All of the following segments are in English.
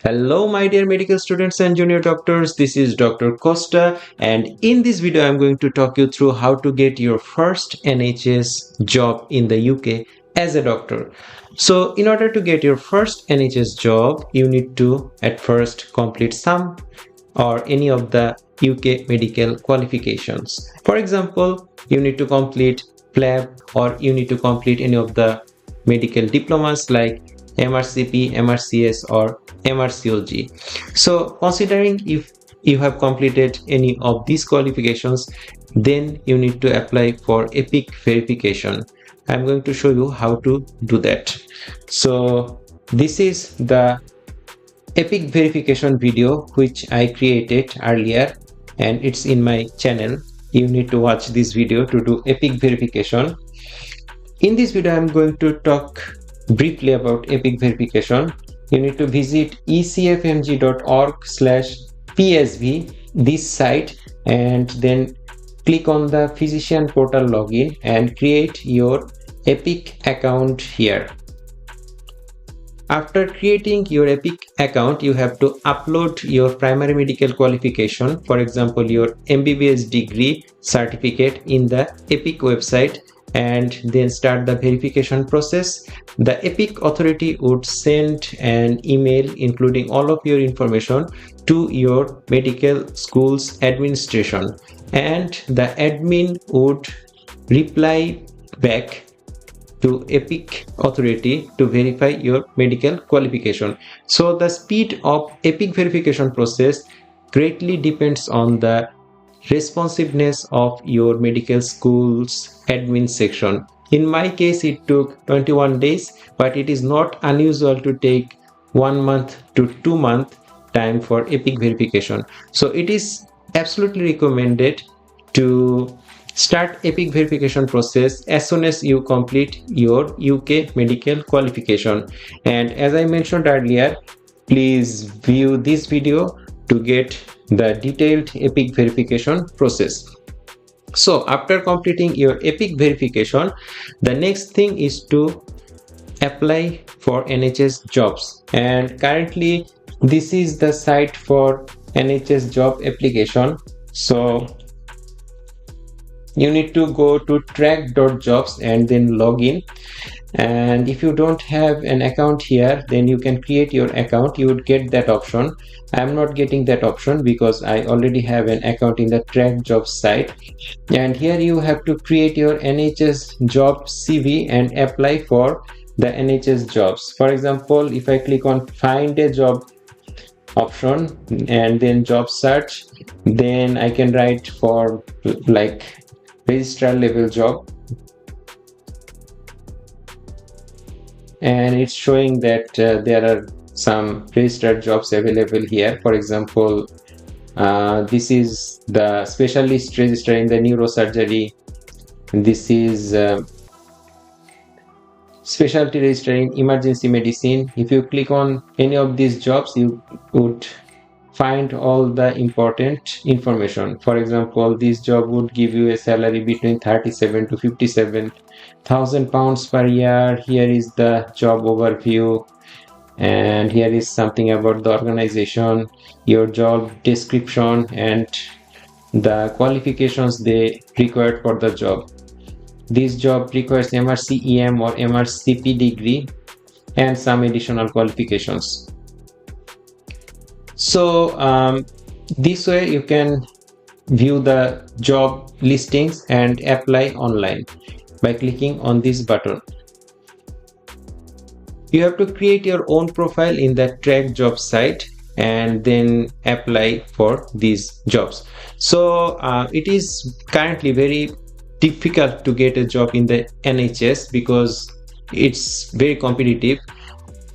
Hello, my dear medical students and junior doctors. This is Dr. Costa, and in this video, I'm going to talk you through how to get your first NHS job in the UK as a doctor. So, in order to get your first NHS job, you need to at first complete some or any of the UK medical qualifications. For example, you need to complete PLAB or you need to complete any of the medical diplomas like MRCP, MRCS, or MRCOG. So, considering if you have completed any of these qualifications, then you need to apply for EPIC verification. I'm going to show you how to do that. So, this is the EPIC verification video which I created earlier, and it's in my channel. You need to watch this video to do EPIC verification. In this video, I'm going to talk briefly about EPIC verification. You need to visit ecfmg.org/psv, this site, and then click on the physician portal login and create your EPIC account here. After creating your EPIC account, you have to upload your primary medical qualification, for example, your MBBS degree certificate in the EPIC website, and then start the verification process. The EPIC authority would send an email including all of your information to your medical school's administration, and the admin would reply back to EPIC authority to verify your medical qualification. So the speed of EPIC verification process greatly depends on the responsiveness of your medical school's admin section. In my case, it took 21 days, but it is not unusual to take 1 month to 2 month time for EPIC verification. So it is absolutely recommended to start EPIC verification process as soon as you complete your UK medical qualification. And as I mentioned earlier, please view this video to get the detailed EPIC verification process. So after completing your EPIC verification, the next thing is to apply for NHS jobs. And currently this is the site for NHS job application. So you need to go to track.jobs and then log in. And if you don't have an account here, then you can create your account. You would get that option. I'm not getting that option because I already have an account in the track jobs site. And here you have to create your NHS job CV and apply for the NHS jobs. For example, if I click on find a job option and then job search, then I can write for like registrar level job, and it's showing that there are some registered jobs available here. For example, this is the specialist register in the neurosurgery. This is specialty register in emergency medicine. If you click on any of these jobs, you would find all the important information. For example, this job would give you a salary between 37 to 57,000 pounds per year. Here is the job overview, and here is something about the organization, your job description, and the qualifications they required for the job. This job requires MRCEM or MRCP degree and some additional qualifications. So this way you can view the job listings and apply online by clicking on this button. You have to create your own profile in the track job site and then apply for these jobs. So it is currently very difficult to get a job in the NHS because it's very competitive.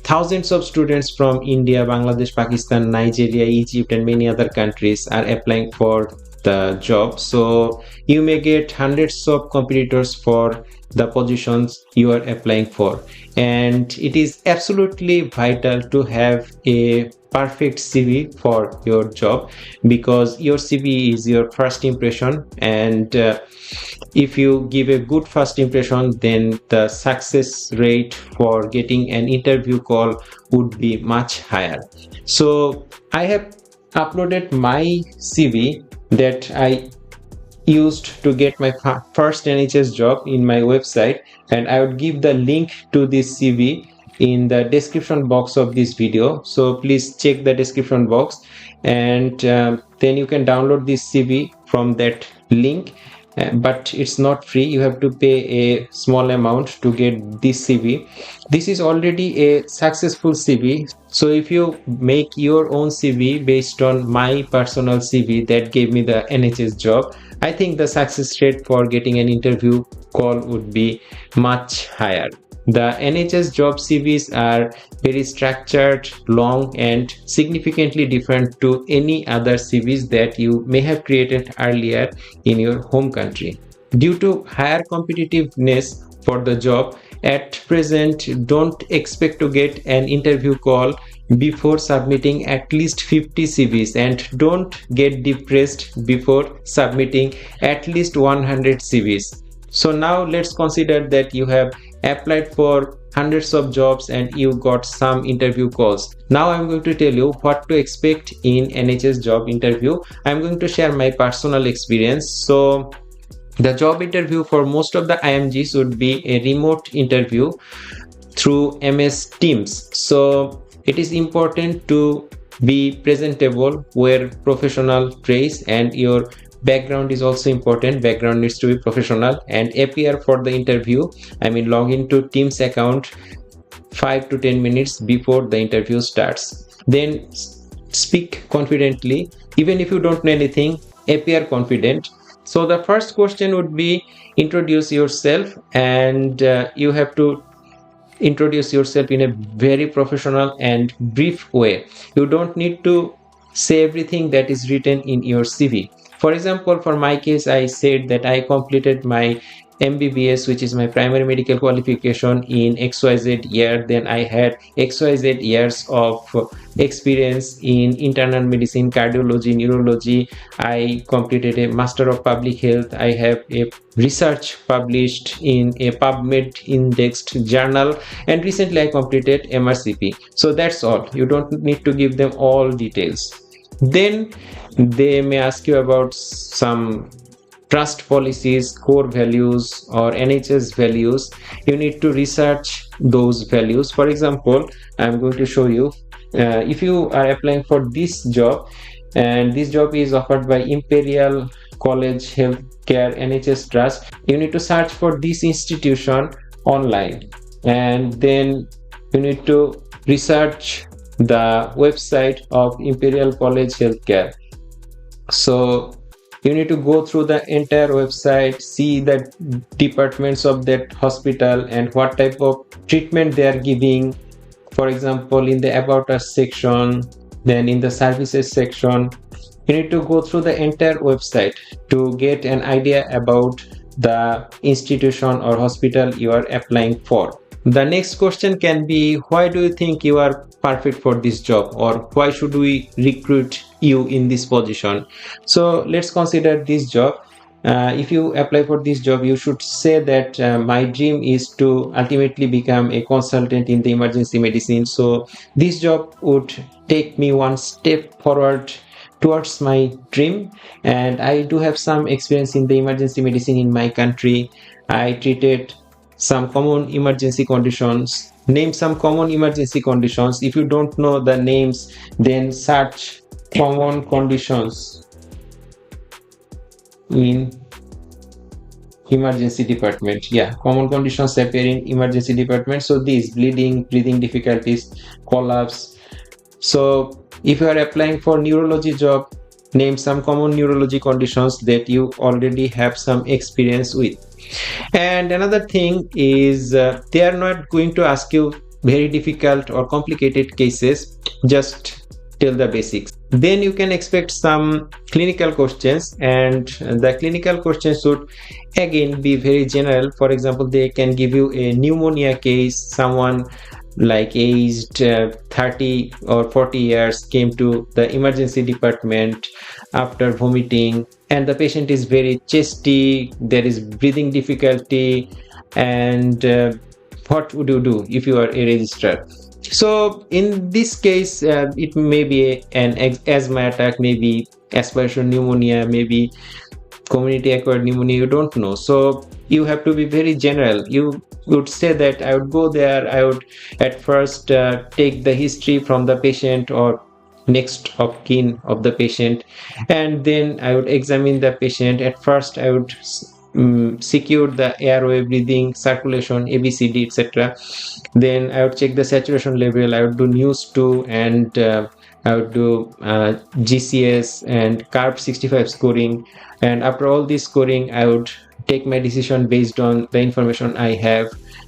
Thousands of students from India, Bangladesh, Pakistan, Nigeria, Egypt, and many other countries are applying for the job. So you may get hundreds of competitors for the positions you are applying for. and it is absolutely vital to have a perfect CV for your job, because your CV is your first impression, and if you give a good first impression, then the success rate for getting an interview call would be much higher. So I have uploaded my CV that I used to get my first NHS job in my website, and I would give the link to this CV in the description box of this video. So please check the description box, and then you can download this CV from that link. But it's not free, you have to pay a small amount to get this CV. This is already a successful CV, so if you make your own CV based on my personal CV that gave me the NHS job, I think the success rate for getting an interview call would be much higher. The NHS job CVs are very structured, long, and significantly different to any other CVs that you may have created earlier in your home country. Due to higher competitiveness for the job, at present, don't expect to get an interview call before submitting at least 50 CVs, and don't get depressed before submitting at least 100 CVs. So now let's consider that you have applied for hundreds of jobs and you got some interview calls. Now I'm going to tell you what to expect in NHS job interview. I'm going to share my personal experience. So the job interview for most of the IMGs would be a remote interview through MS Teams. So it is important to be presentable, wear professional dress, and your background is also important. Background needs to be professional, and appear for the interview, log into Teams account 5 to 10 minutes before the interview starts. Then speak confidently. Even if you don't know anything, appear confident. So the first question would be introduce yourself, and you have to introduce yourself in a very professional and brief way. You don't need to say everything that is written in your CV. For example, for my case, I said that I completed my MBBS, which is my primary medical qualification, in XYZ year. Then I had XYZ years of experience in internal medicine, cardiology, neurology. I completed a Master of Public Health. I have a research published in a PubMed indexed journal, and recently I completed MRCP. So that's all. You don't need to give them all details. Then they may ask you about some trust policies, core values, or NHS values. You need to research those values. For example, I'm going to show you, if you are applying for this job, and this job is offered by Imperial College Healthcare NHS Trust, you need to search for this institution online, and then you need to research the website of Imperial College Healthcare. So you need to go through the entire website, see the departments of that hospital and what type of treatment they are giving. For example, in the About Us section, then in the Services section, you need to go through the entire website to get an idea about the institution or hospital you are applying for. The next question can be, why do you think you are perfect for this job, or why should we recruit you in this position? So let's consider this job. If you apply for this job, you should say that my dream is to ultimately become a consultant in the emergency medicine. So this job would take me one step forward towards my dream, and I do have some experience in the emergency medicine in my country. I treated some common emergency conditions. Name some common emergency conditions. If you don't know the names, then search common conditions in emergency department. Yeah, common conditions appear in emergency department. So these: bleeding, breathing difficulties, collapse. So if you are applying for neurology job, name some common neurology conditions that you already have some experience with. And another thing is, they are not going to ask you very difficult or complicated cases. Just tell the basics. Then you can expect some clinical questions, and the clinical questions should again be very general. For example, they can give you a pneumonia case. Someone like aged 30 or 40 years came to the emergency department after vomiting, and the patient is very chesty, there is breathing difficulty, and what would you do if you are a registrar? So in this case, it may be an asthma attack, maybe aspiration pneumonia, maybe community acquired pneumonia, you don't know. So you have to be very general. You would say that I would go there, I would at first take the history from the patient or next of kin of the patient, and then I would examine the patient. At first I would secure the airway, breathing, circulation, ABCD, etc. Then I would check the saturation level. I would do news 2, and I would do GCS and CARB 65 scoring. And after all this scoring, I would take my decision based on the information I have.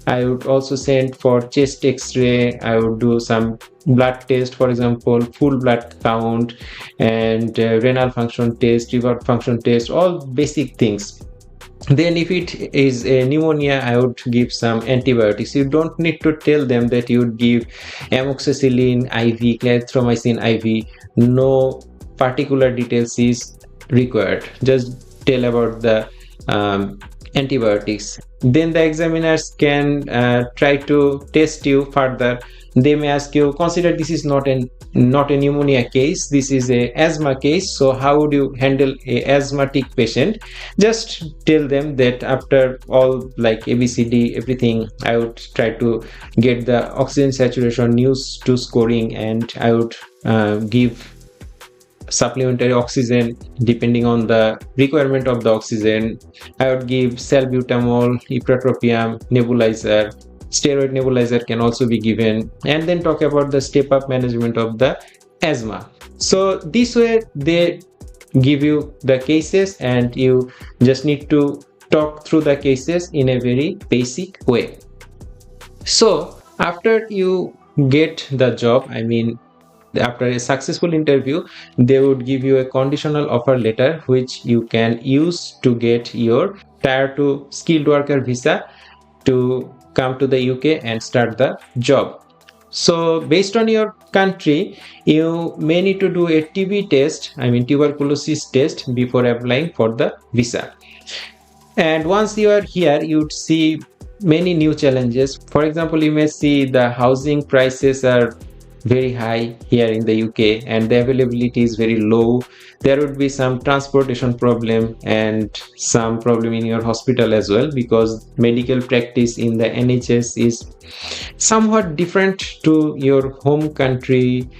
I would also send for chest x-ray. I would do some blood test, for example, full blood count, and renal function test, liver function test, all basic things. Then if it is a pneumonia, I would give some antibiotics. You don't need to tell them that you would give amoxicillin IV, clarithromycin IV. No particular details is required. Just tell about the antibiotics. Then the examiners can try to test you further. They may ask you, consider this is not a pneumonia case, this is a asthma case, so how would you handle a asthmatic patient? Just tell them that after all, like ABCD, everything, I would try to get the oxygen saturation, news 2 scoring, and I would give supplementary oxygen depending on the requirement of the oxygen. I would give salbutamol, ipratropium, nebulizer, steroid nebulizer can also be given, and then talk about the step-up management of the asthma. So this way they give you the cases, and you just need to talk through the cases in a very basic way. So after you get the job, I mean after a successful interview, they would give you a conditional offer letter which you can use to get your Tier 2 skilled worker visa to come to the UK and start the job. So based on your country, you may need to do a TB test, I mean tuberculosis test, before applying for the visa. And once you are here, you'd see many new challenges. For example, you may see the housing prices are very high here in the UK, and the availability is very low. There would be some transportation problem and some problem in your hospital as well, because medical practice in the NHS is somewhat different to your home country.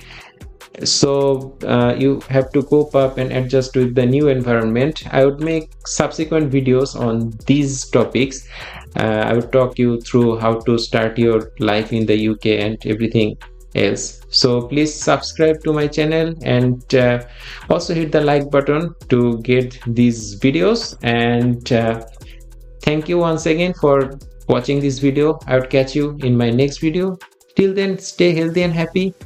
So you have to cope up and adjust with the new environment. I would make subsequent videos on these topics. I would talk you through how to start your life in the UK and everything else. So please subscribe to my channel, and also hit the like button to get these videos. And thank you once again for watching this video. I would catch you in my next video. Till then, stay healthy and happy.